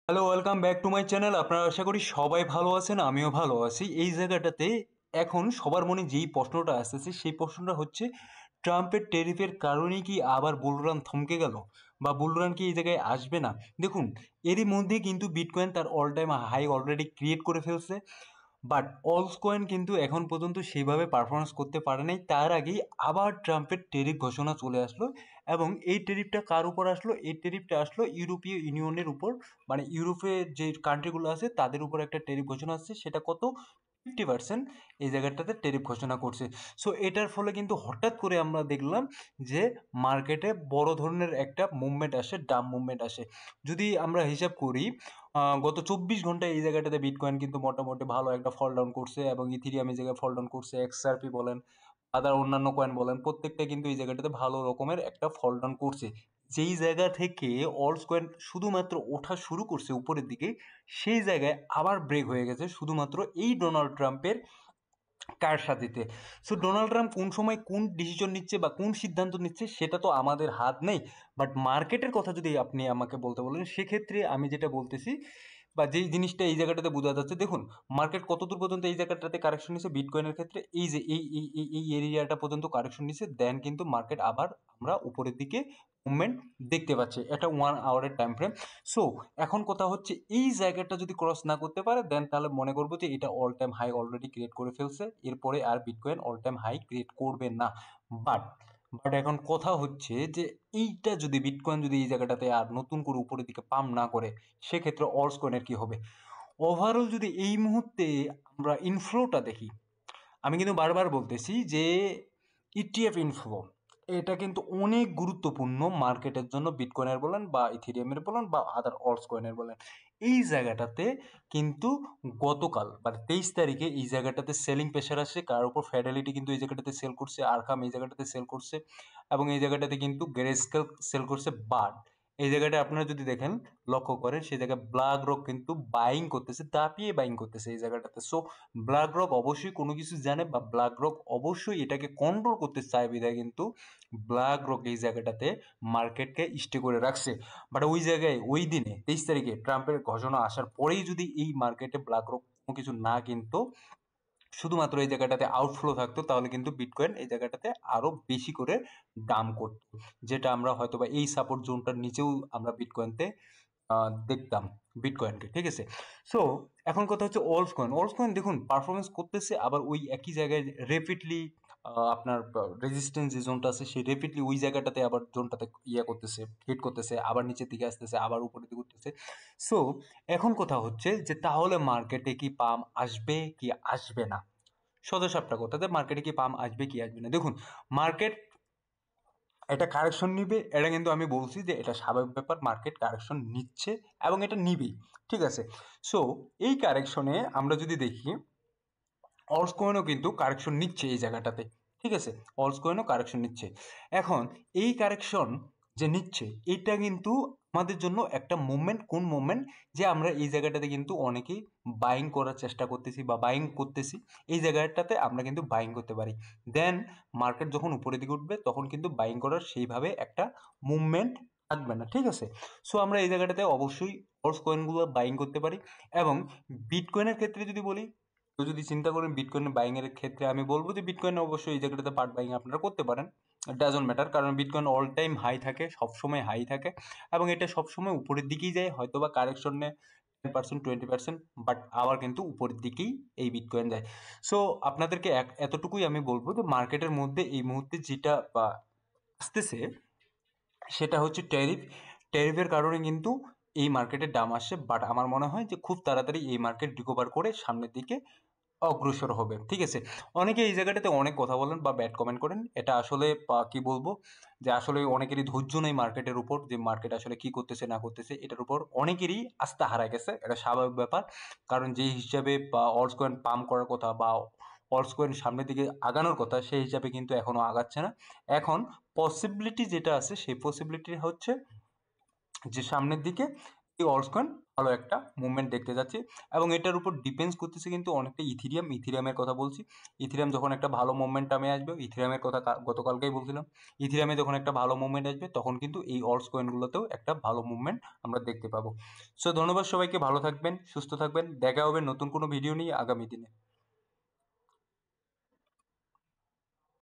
Hello, welcome back to my channel. আপনারা আশা করি সবাই ভালো আছেন, আমিও ভালো আছি। এই জায়গাটাতে এখন সবার মনে যেই প্রশ্নটা আসতেছে সেই প্রশ্নটা হচ্ছে, ট্রাম্পের ট্যারিফের কারণে কি আবার বুল রান থমকে গেল, বা বুল রান কি এই জায়গায় আসবে না? দেখুন, এরই মধ্যে কিন্তু বিটকয়েন তার all time high already create করে ফেলছে, বাট অলস কয়েন কিন্তু এখন পর্যন্ত সেইভাবে পারফরমেন্স করতে পারে নাই। তার আগেই আবার ট্রাম্পের ট্যারিফ ঘোষণা চলে আসলো, এবং এই ট্যারিফটা কার উপর আসলো? এই ট্যারিফটা আসলো ইউরোপীয় ইউনিয়নের উপর, মানে ইউরোপের যে কান্ট্রিগুলো আছে তাদের উপর একটা ট্যারিফ ঘোষণা আসছে। সেটা কত? 50% এই জায়গাটাতে ট্যারিফ ঘোষণা করছে। সো এটার ফলে কিন্তু হঠাৎ করে আমরা দেখলাম যে মার্কেটে বড় ধরনের একটা মুভমেন্ট আসে, ডাম মুভমেন্ট আসে। যদি আমরা হিসাব করি, গত 24 ঘন্টায় এই জায়গাটাতে বিটকয়েন কিন্তু মোটামুটি ভালো একটা ফল ডাউন করছে, এবং ইথিরিয়াম এই জায়গায় ফল ডাউন করছে, এক্সআরপি বলেন, আদার অন্যান্য কয়েন বলেন, প্রত্যেকটা কিন্তু এই জায়গাটাতে ভালো রকমের একটা ফল ডাউন করছে। যেই জায়গা থেকে অলস কয়েন শুধুমাত্র ওঠা শুরু করছে উপরের দিকে, সেই জায়গায় আবার ব্রেক হয়ে গেছে শুধুমাত্র এই ডোনাল্ড ট্রাম্পের কারসাজিতে। সো ডোনাল্ড ট্রাম্প কোন সময় কোন ডিসিশন নিচ্ছে বা কোন সিদ্ধান্ত নিচ্ছে সেটা তো আমাদের হাত নেই। বাট মার্কেটের কথা যদি আপনি আমাকে বলতে বলেন, সেক্ষেত্রে আমি যেটা বলতেছি বা যেই জিনিসটা এই জায়গাটাতে বোঝা যাচ্ছে, দেখুন মার্কেট কতদূর পর্যন্ত এই জায়গাটাতে কারেকশন নিচ্ছে বিটকয়েনের ক্ষেত্রে, এই যে এই এরিয়াটা পর্যন্ত কারেকশন নিচ্ছে, দেন কিন্তু মার্কেট আবার আমরা উপরের দিকে মুভমেন্ট দেখতে পাচ্ছি। এটা 1 আওয়ারের টাইম ফ্রেম। সো এখন কথা হচ্ছে, এই জায়গাটা যদি ক্রস না করতে পারে, দেন তাহলে মনে করবো যে এটা all time high already create করে ফেলছে, এরপরে আর bitcoin all time high create করবে না। বাট বাট এখন কথা হচ্ছে যে এইটা যদি বিটকয়েন যদি এই জায়গাটাতে আর নতুন করে উপরের দিকে পাম্প না করে, সেক্ষেত্রে অলস কয়েনের কি হবে? ওভারঅল যদি এই মুহূর্তে আমরা ইনফ্লোটা দেখি, আমি কিন্তু বারবার বলতেছি যে ইটিএফ ইনফ্লো এটা কিন্তু অনেক গুরুত্বপূর্ণ মার্কেটের জন্য, বিটকয়েনের বলেন বা ইথেরিয়ামের বলেন বা আদার অলস কয়েনের বলেন। এই জায়গাটাতে কিন্তু গতকাল মানে 23 তারিখে এই জায়গাটাতে সেলিং প্রেশার আসছে, কার উপর? ফেডালিটি কিন্তু এই জায়গাটাতে সেল করছে, আরকাম এই জায়গাটাতে সেল করছে, এবং এই জায়গাটাতে কিন্তু গ্রেস্কেল সেল করছে। বাট এই জায়গাটা আপনারা যদি দেখেন, লক্ষ্য করেন, সেই জায়গায় ব্ল্যাক রক কিন্তু বাইং করতেছে, দাপিয়ে বাইং করতেছে এই জায়গাটাতে। সো ব্ল্যাক রক অবশ্যই কোনো কিছু জানে, বা ব্ল্যাক রক অবশ্যই এটাকে কন্ট্রোল করতে চায়, বিধায় কিন্তু ব্ল্যাক রক এই জায়গাটাতে মার্কেটকে স্টে করে রাখছে। বাট ওই জায়গায় ওই দিনে 23 তারিখে ট্রাম্পের ঘোষণা আসার পরেই যদি এই মার্কেটে ব্ল্যাক রক কোনো কিছু না কিনতো, শুধুমাত্র এই জায়গাটাতে আউটফ্লো থাকতো, তাহলে কিন্তু বিটকয়েন এই জায়গাটাতে আরো বেশি করে দাম করতো, যেটা আমরা হয়তো বা এই সাপোর্ট জোনটার নিচেও আমরা বিটকয়েনতে দেখতাম বিটকয়েনকে। ঠিক আছে? সো এখন কথা হচ্ছে অলস কয়েন। অলস কয়েন দেখুন পারফরমেন্স করতেছে, আবার ওই একই জায়গায় রেপিডলি আপনার রেজিস্ট্যান্স যে জোনটা আছে সেই রেপিডলি ওই জায়গাটাতে আবার জোনটাতে ইয়ে করতেছে, হিট করতেছে, আবার নিচের দিকে আসতেছে, আবার উপরের দিকে উঠতেছে। সো এখন কথা হচ্ছে যে তাহলে মার্কেটে কি পাম আসবে কি আসবে না? সোজা সাপটা কথা, যে মার্কেটে কি পাম আসবে কি আসবে না। দেখুন, মার্কেট এটা কারেকশন নিবে, এটা কিন্তু আমি বলছি যে এটা স্বাভাবিক ব্যাপার, মার্কেট কারেকশন নিচ্ছে এবং এটা নিবেই। ঠিক আছে? সো এই কারেকশনে আমরা যদি দেখি, অলস কয়েনও কিন্তু কারেকশন নিচ্ছে এই জায়গাটাতে। ঠিক আছে? অলস কয়েনও কারেকশন নিচ্ছে। এখন এই কারেকশন যে নিচ্ছে, এটা কিন্তু আমাদের জন্য একটা মুভমেন্ট। কোন মুভমেন্ট? যে আমরা এই জায়গাটাতে কিন্তু অনেকেই বাইং করার চেষ্টা করতেছি বা বাইং করতেছি, এই জায়গাটাতে আমরা কিন্তু বাইং করতে পারি। দেন মার্কেট যখন উপরের দিকে উঠবে, তখন কিন্তু বাইং করার সেইভাবে একটা মুভমেন্ট থাকবে না। ঠিক আছে? সো আমরা এই জায়গাটাতে অবশ্যই অলস কয়েনগুলো বাইং করতে পারি। এবং বিটকয়েনের ক্ষেত্রে যদি বলি, তো যদি চিন্তা করেন বিটকয়েন বাইং এর ক্ষেত্রে, আমি বলবো যে বিটকয়েন অবশ্যই এই জায়গাটাতে পার্ট বাইং আপনারা করতে পারেন। ডাজন্ট ম্যাটার, কারণ বিটকয়েন অল টাইম হাই থাকে, সবসময় হাই থাকে, এবং এটা সবসময় উপরের দিকেই যায়, হয়তো বা কারেকশনে 10% 20%, বাট আবার কিন্তু উপরের দিকেই এই বিটকয়েন যায়। সো আপনাদেরকে এতটুকুই আমি বলবো যে মার্কেটের মধ্যে এই মুহূর্তে যেটা আসতেছে সেটা হচ্ছে ট্যারিফ। ট্যারিফের কারণে কিন্তু এই মার্কেটের দাম আসছে, বাট আমার মনে হয় যে খুব তাড়াতাড়ি এই মার্কেট রিকভার করে সামনের দিকে অগ্রসর হবে। ঠিক আছে? অনেকে এই জায়গাটাতে অনেক কথা বলেন বা ব্যাড কমেন্ট করেন, এটা আসলে কি বলবো, যে আসলে অনেকেরই ধৈর্য নেই মার্কেটের উপর, যে মার্কেট আসলে কি করতেছে না করতেছে এটার উপর অনেকেরই আস্থা হারায় গেছে। এটা স্বাভাবিক ব্যাপার, কারণ যে হিসাবে অলস কয়েন পাম্প করার কথা বা অলস কয়েন সামনের দিকে আগানোর কথা, সেই হিসাবে কিন্তু এখনো আগাচ্ছে না। এখন পসিবিলিটি যেটা আছে, সেই পসিবিলিটি হচ্ছে যে সামনের দিকে এই অলস কয়েন ভালো একটা মুভমেন্ট দেখতে যাচ্ছে এবং এটার উপর ডিপেন্ডস করতেছে কিন্তু অনেকটা ইথিরিয়ামের কথা বলছি। ইথিরিয়াম যখন একটা ভালো মোমেন্টামে আসবে, ইথিরিয়ামের কথা গতকালকেই বলছিলাম, ইথিরিয়ামে যখন একটা ভালো মুভমেন্ট আসবে তখন কিন্তু এই অলস কয়েনগুলোতেও একটা ভালো মুভমেন্ট আমরা দেখতে পাবো। সো ধন্যবাদ সবাইকে, ভালো থাকবেন, সুস্থ থাকবেন, দেখা হবে নতুন কোনো ভিডিও নিয়ে আগামী দিনে।